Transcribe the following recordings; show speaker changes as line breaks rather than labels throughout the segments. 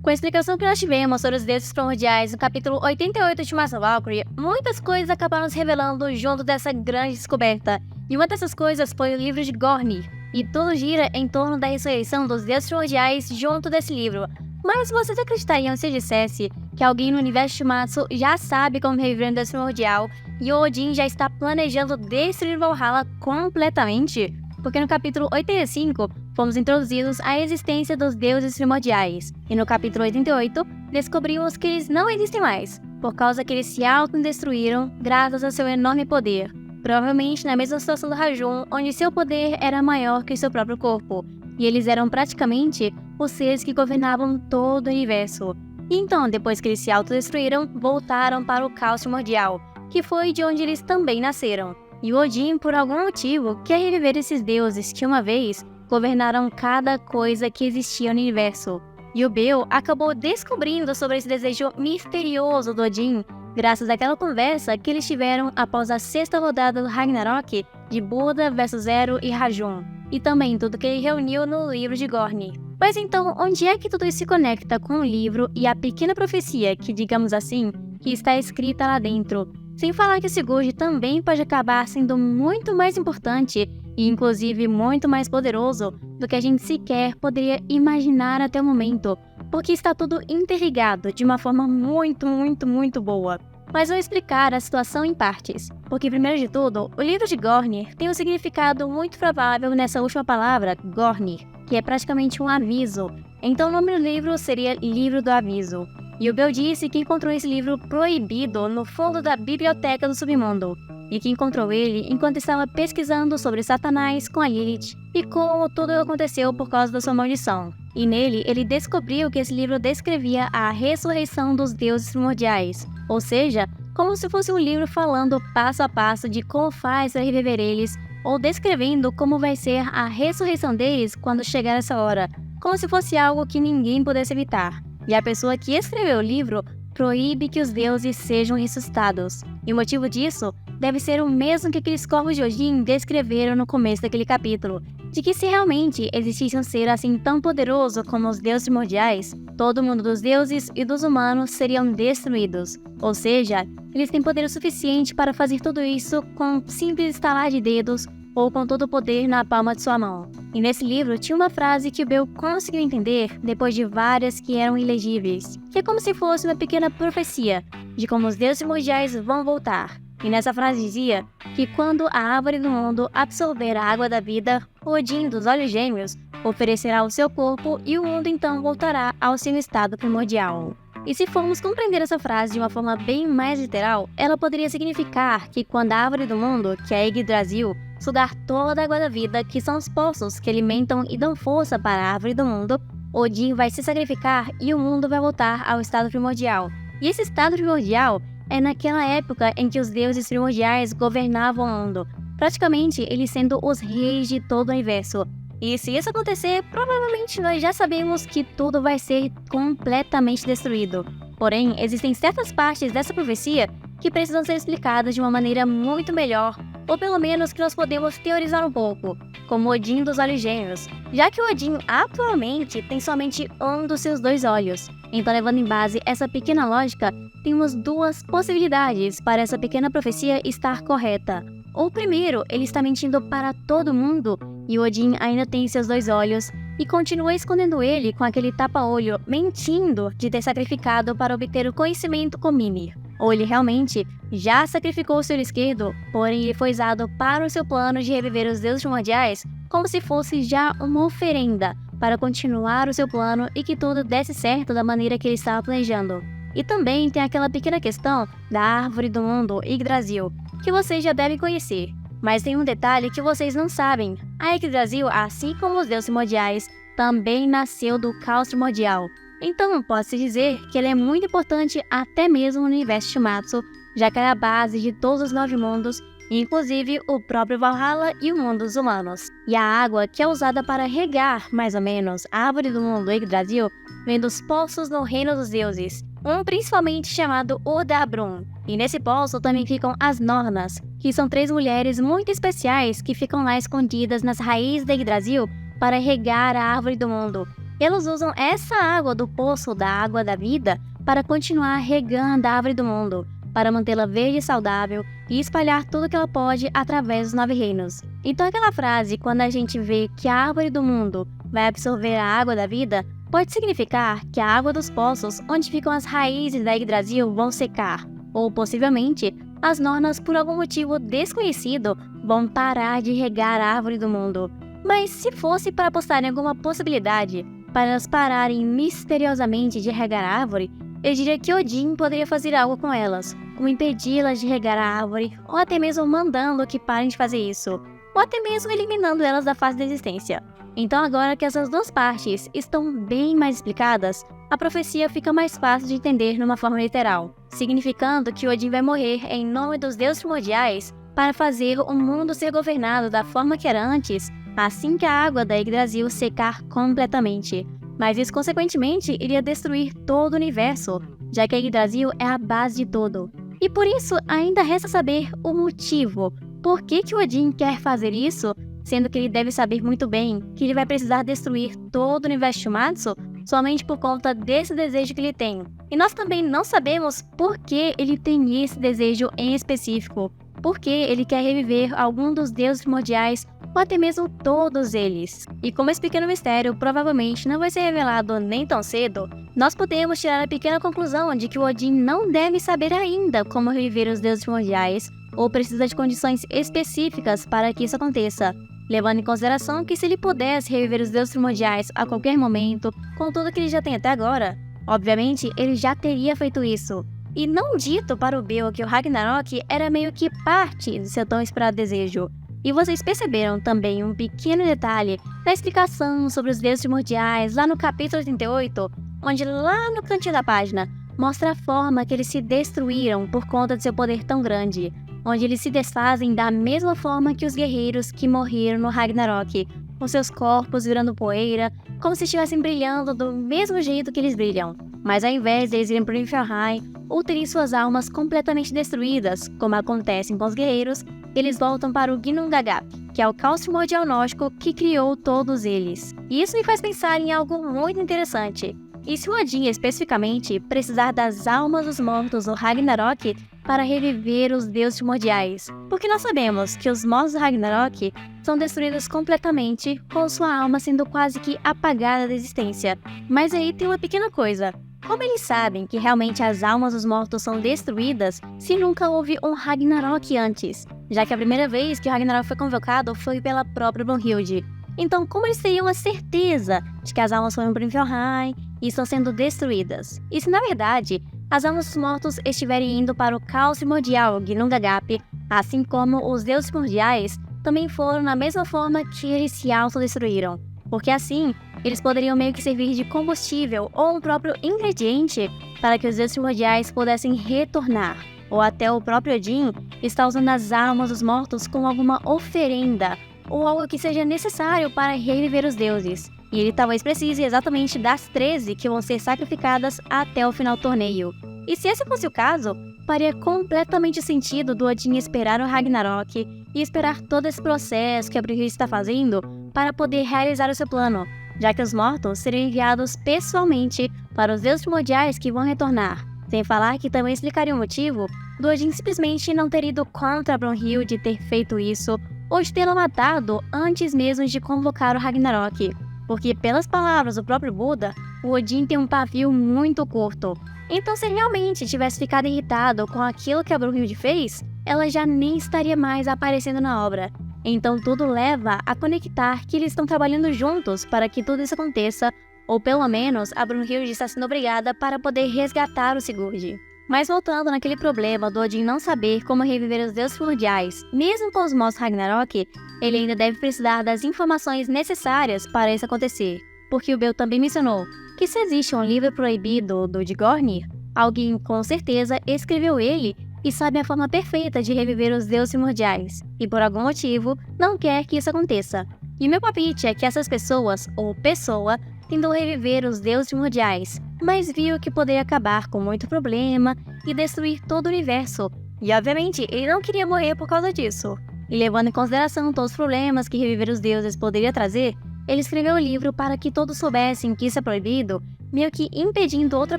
Com a explicação que nós tivemos sobre os deuses primordiais no capítulo 88 de Massa Valkyrie, muitas coisas acabaram se revelando junto dessa grande descoberta. E uma dessas coisas foi o livro de Gornir, e tudo gira em torno da ressurreição dos deuses primordiais junto desse livro. Mas vocês acreditariam se eu dissesse que alguém no universo de Shumatsu já sabe como reviver um deus primordial e o Odin já está planejando destruir Valhalla completamente? Porque no capítulo 85, fomos introduzidos à existência dos deuses primordiais, e no capítulo 88, descobrimos que eles não existem mais, por causa que eles se autodestruíram graças a seu enorme poder, provavelmente na mesma situação do Rajun, onde seu poder era maior que seu próprio corpo, e eles eram praticamente os seres que governavam todo o universo. E então, depois que eles se autodestruíram, voltaram para o caos primordial, que foi de onde eles também nasceram. E o Odin, por algum motivo, quer reviver esses deuses que uma vez governaram cada coisa que existia no universo. E o Bel acabou descobrindo sobre esse desejo misterioso do Odin, graças àquela conversa que eles tiveram após a sexta rodada do Ragnarok de Buda vs Zero e Rajun, e também tudo que ele reuniu no livro de Gornir. Mas então, onde é que tudo isso se conecta com o livro e a pequena profecia que, digamos assim, que está escrita lá dentro? Sem falar que o Sigurd também pode acabar sendo muito mais importante e inclusive muito mais poderoso do que a gente sequer poderia imaginar até o momento, porque está tudo interligado de uma forma muito boa. Mas vou explicar a situação em partes, porque primeiro de tudo, o livro de Gornir tem um significado muito provável nessa última palavra, Gornir, que é praticamente um aviso. Então o nome do livro seria Livro do Aviso. E o Bel disse que encontrou esse livro proibido no fundo da biblioteca do submundo, e que encontrou ele enquanto estava pesquisando sobre Satanás com a Lilith e como tudo aconteceu por causa da sua maldição. E nele ele descobriu que esse livro descrevia a ressurreição dos deuses primordiais, ou seja, como se fosse um livro falando passo a passo de como faz para reviver eles, ou descrevendo como vai ser a ressurreição deles quando chegar essa hora, como se fosse algo que ninguém pudesse evitar. E a pessoa que escreveu o livro proíbe que os deuses sejam ressuscitados. E o motivo disso deve ser o mesmo que aqueles corvos de Odin descreveram no começo daquele capítulo, de que se realmente existisse um ser assim tão poderoso como os deuses primordiais, todo mundo dos deuses e dos humanos seriam destruídos. Ou seja, eles têm poder suficiente para fazer tudo isso com um simples estalar de dedos ou com todo o poder na palma de sua mão. E nesse livro tinha uma frase que o Bel conseguiu entender depois de várias que eram ilegíveis, que é como se fosse uma pequena profecia de como os deuses primordiais vão voltar. E nessa frase dizia que quando a árvore do mundo absorver a água da vida, Odin dos olhos gêmeos oferecerá o seu corpo e o mundo então voltará ao seu estado primordial. E se formos compreender essa frase de uma forma bem mais literal, ela poderia significar que quando a árvore do mundo, que é a Yggdrasil, sugar toda a água da vida, que são os poços que alimentam e dão força para a árvore do mundo, Odin vai se sacrificar e o mundo vai voltar ao estado primordial. E esse estado primordial é naquela época em que os deuses primordiais governavam o mundo, praticamente eles sendo os reis de todo o universo. E se isso acontecer, provavelmente nós já sabemos que tudo vai ser completamente destruído. Porém, existem certas partes dessa profecia que precisam ser explicadas de uma maneira muito melhor, ou pelo menos que nós podemos teorizar um pouco, como Odin dos olhos gêmeos, já que o Odin atualmente tem somente um dos seus dois olhos. Então, levando em base essa pequena lógica, temos duas possibilidades para essa pequena profecia estar correta. Ou primeiro, ele está mentindo para todo mundo e Odin ainda tem seus dois olhos e continua escondendo ele com aquele tapa-olho, mentindo de ter sacrificado para obter o conhecimento com Mimir. Ou ele realmente já sacrificou o seu olho esquerdo, porém ele foi usado para o seu plano de reviver os deuses primordiais como se fosse já uma oferenda para continuar o seu plano e que tudo desse certo da maneira que ele estava planejando. E também tem aquela pequena questão da árvore do mundo Yggdrasil, que vocês já devem conhecer. Mas tem um detalhe que vocês não sabem. A Yggdrasil, assim como os deuses primordiais, também nasceu do caos primordial. Então pode-se dizer que ela é muito importante até mesmo no universo Shumatsu, já que ela é a base de todos os 9 mundos, inclusive o próprio Valhalla e o mundo dos humanos. E a água que é usada para regar, mais ou menos, a árvore do mundo Yggdrasil, vem dos poços no reino dos deuses, um principalmente chamado Urdabrun. E nesse poço também ficam as Nornas, que são 3 mulheres muito especiais que ficam lá escondidas nas raízes da Yggdrasil para regar a árvore do mundo. Eles usam essa água do poço da água da vida para continuar regando a árvore do mundo, para mantê-la verde e saudável e espalhar tudo que ela pode através dos 9 reinos. Então aquela frase, quando a gente vê que a árvore do mundo vai absorver a água da vida, pode significar que a água dos poços onde ficam as raízes da Yggdrasil vão secar, ou possivelmente as nornas, por algum motivo desconhecido, vão parar de regar a árvore do mundo. Mas se fosse para apostar em alguma possibilidade para elas pararem misteriosamente de regar a árvore, eu diria que Odin poderia fazer algo com elas, como impedi-las de regar a árvore, ou até mesmo mandando que parem de fazer isso, ou até mesmo eliminando elas da face da existência. Então agora que essas duas partes estão bem mais explicadas, a profecia fica mais fácil de entender numa forma literal, significando que Odin vai morrer em nome dos deuses primordiais para fazer o mundo ser governado da forma que era antes, assim que a água da Yggdrasil secar completamente. Mas isso, consequentemente, iria destruir todo o universo, já que a Yggdrasil é a base de tudo. E por isso, ainda resta saber o motivo. Por que Odin quer fazer isso, sendo que ele deve saber muito bem que ele vai precisar destruir todo o universo Shumatsu somente por conta desse desejo que ele tem. E nós também não sabemos por que ele tem esse desejo em específico. Por que ele quer reviver algum dos deuses primordiais, ou até mesmo todos eles. E como esse pequeno mistério provavelmente não vai ser revelado nem tão cedo, nós podemos tirar a pequena conclusão de que o Odin não deve saber ainda como reviver os deuses primordiais, ou precisa de condições específicas para que isso aconteça, levando em consideração que se ele pudesse reviver os deuses primordiais a qualquer momento, com tudo que ele já tem até agora, obviamente ele já teria feito isso. E não dito para o Bill que o Ragnarok era meio que parte do seu tão esperado desejo. E vocês perceberam também um pequeno detalhe na explicação sobre os deuses primordiais lá no capítulo 88, onde lá no cantinho da página mostra a forma que eles se destruíram por conta de seu poder tão grande, onde eles se desfazem da mesma forma que os guerreiros que morreram no Ragnarok, com seus corpos virando poeira, como se estivessem brilhando do mesmo jeito que eles brilham. Mas ao invés de eles irem para o Niflheim ou terem suas almas completamente destruídas, como acontece com os guerreiros, eles voltam para o Ginnungagap, que é o caos primordial nórdico que criou todos eles. E isso me faz pensar em algo muito interessante. E se o Odin especificamente precisar das almas dos mortos do Ragnarok para reviver os deuses primordiais? Porque nós sabemos que os mortos do Ragnarok são destruídos completamente, com sua alma sendo quase que apagada da existência. Mas aí tem uma pequena coisa. Como eles sabem que realmente as almas dos mortos são destruídas se nunca houve um Ragnarok antes? Já que a primeira vez que o Ragnarok foi convocado foi pela própria Brunhilde. Então, como eles teriam a certeza de que as almas foram para o Niflheim e estão sendo destruídas? E se, na verdade, as almas dos mortos estiverem indo para o caos primordial, Ginnungagap, assim como os deuses primordiais também foram na mesma forma que eles se autodestruíram? Porque assim, eles poderiam meio que servir de combustível ou um próprio ingrediente para que os deuses primordiais pudessem retornar. Ou até o próprio Odin está usando as almas dos mortos como alguma oferenda, ou algo que seja necessário para reviver os deuses. E ele talvez precise exatamente das 13 que vão ser sacrificadas até o final do torneio. E se esse fosse o caso, faria completamente sentido do Odin esperar o Ragnarok e esperar todo esse processo que a Brunhilde está fazendo para poder realizar o seu plano, já que os mortos seriam enviados pessoalmente para os deuses primordiais que vão retornar. Sem falar que também explicaria o motivo do Odin simplesmente não ter ido contra a Brunhilde ter feito isso, ou de tê-la matado antes mesmo de convocar o Ragnarok. Porque, pelas palavras do próprio Buda, o Odin tem um pavio muito curto. Então, se ele realmente tivesse ficado irritado com aquilo que a Brunhilde fez, ela já nem estaria mais aparecendo na obra. Então, tudo leva a conectar que eles estão trabalhando juntos para que tudo isso aconteça, ou pelo menos a Brunhilde está sendo obrigada para poder resgatar o Sigurd. Mas voltando naquele problema do Odin não saber como reviver os deuses primordiais, mesmo com os mortos Ragnarok, ele ainda deve precisar das informações necessárias para isso acontecer. Porque o Bill também mencionou que se existe um livro proibido do Digornir, alguém com certeza escreveu ele e sabe a forma perfeita de reviver os deuses primordiais, e por algum motivo não quer que isso aconteça. E o meu palpite é que essas pessoas, ou pessoa, tentou reviver os deuses primordiais, mas viu que poderia acabar com muito problema e destruir todo o universo. E obviamente ele não queria morrer por causa disso. E levando em consideração todos os problemas que reviver os deuses poderia trazer, ele escreveu o livro para que todos soubessem que isso é proibido, meio que impedindo outra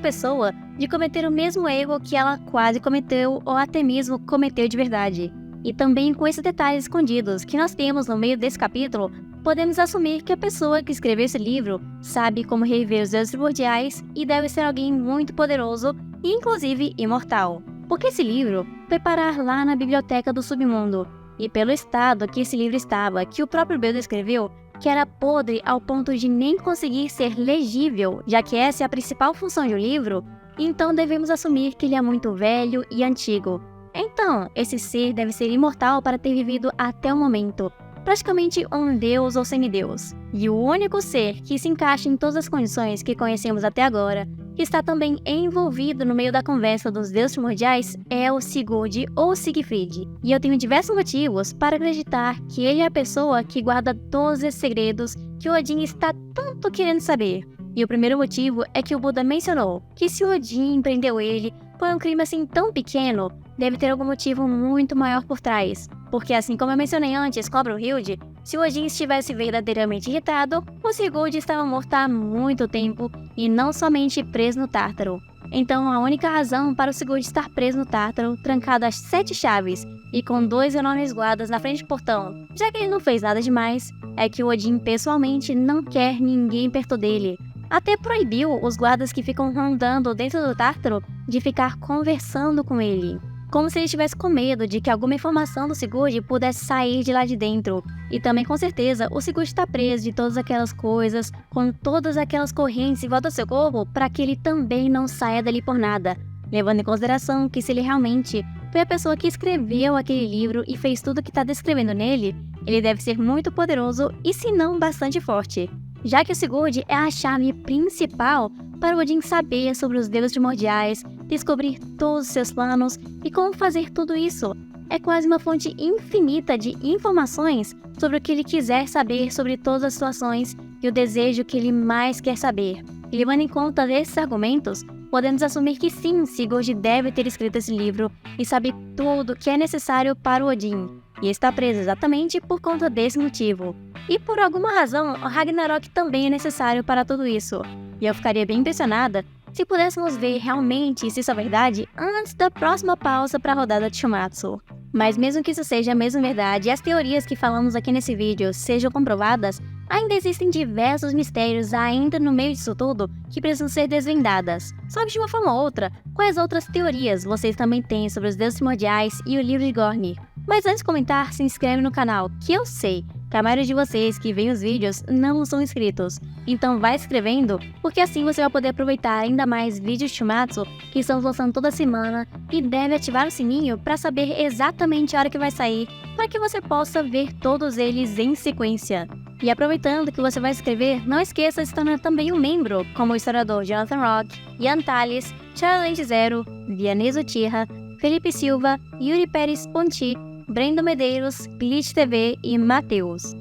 pessoa de cometer o mesmo erro que ela quase cometeu ou até mesmo cometeu de verdade. E também com esses detalhes escondidos que nós temos no meio desse capítulo, podemos assumir que a pessoa que escreveu esse livro sabe como reviver os deuses primordiais e deve ser alguém muito poderoso e inclusive imortal. Porque esse livro foi parar lá na biblioteca do submundo, e pelo estado que esse livro estava, que o próprio Builder escreveu, que era podre ao ponto de nem conseguir ser legível, já que essa é a principal função de um livro, então devemos assumir que ele é muito velho e antigo. Então, esse ser deve ser imortal para ter vivido até o momento, praticamente um deus ou semideus. E o único ser que se encaixa em todas as condições que conhecemos até agora, que está também envolvido no meio da conversa dos deuses primordiais, é o Sigurd ou Siegfried. E eu tenho diversos motivos para acreditar que ele é a pessoa que guarda todos esses segredos que Odin está tanto querendo saber. E o primeiro motivo é que o Buda mencionou que se Odin prendeu ele por um crime assim tão pequeno, deve ter algum motivo muito maior por trás. Porque assim como eu mencionei antes com a Brunhilde, se o Odin estivesse verdadeiramente irritado, o Sigurd estava morto há muito tempo e não somente preso no Tártaro. Então a única razão para o Sigurd estar preso no Tártaro, trancado às 7 chaves e com 2 enormes guardas na frente do portão, já que ele não fez nada demais, é que o Odin pessoalmente não quer ninguém perto dele. Até proibiu os guardas que ficam rondando dentro do Tártaro de ficar conversando com ele. Como se ele estivesse com medo de que alguma informação do Sigurd pudesse sair de lá de dentro. E também com certeza o Sigurd está preso de todas aquelas coisas, com todas aquelas correntes em volta do seu corpo, para que ele também não saia dali por nada. Levando em consideração que se ele realmente foi a pessoa que escreveu aquele livro e fez tudo o que está descrevendo nele, ele deve ser muito poderoso e se não bastante forte. Já que o Sigurd é a chave principal para Odin saber sobre os deuses primordiais, descobrir todos os seus planos e como fazer tudo isso. É quase uma fonte infinita de informações sobre o que ele quiser saber sobre todas as situações e o desejo que ele mais quer saber. E levando em conta desses argumentos, podemos assumir que sim, Sigurd deve ter escrito esse livro e sabe tudo o que é necessário para o Odin. E está preso exatamente por conta desse motivo. E por alguma razão, o Ragnarok também é necessário para tudo isso. E eu ficaria bem impressionada se pudéssemos ver realmente se isso é verdade antes da próxima pausa para a rodada de Shumatsu. Mas mesmo que isso seja a mesma verdade e as teorias que falamos aqui nesse vídeo sejam comprovadas, ainda existem diversos mistérios ainda no meio disso tudo que precisam ser desvendadas. Só que de uma forma ou outra, quais outras teorias vocês também têm sobre os deuses primordiais e o livro de Gorni? Mas antes de comentar, se inscreve no canal, que eu sei que a maioria de vocês que veem os vídeos não são inscritos. Então vai se inscrevendo, porque assim você vai poder aproveitar ainda mais vídeos de Shumatsu que estamos lançando toda semana e deve ativar o sininho para saber exatamente a hora que vai sair, para que você possa ver todos eles em sequência. E aproveitando que você vai se inscrever, não esqueça de se tornar também um membro, como o historiador Jonathan Rock, Ian Thales, Charlie Zero, Vianney Uchiha, Felipe Silva, Yuri Pérez Ponti, Brendo Medeiros, Glitch TV e Matheus.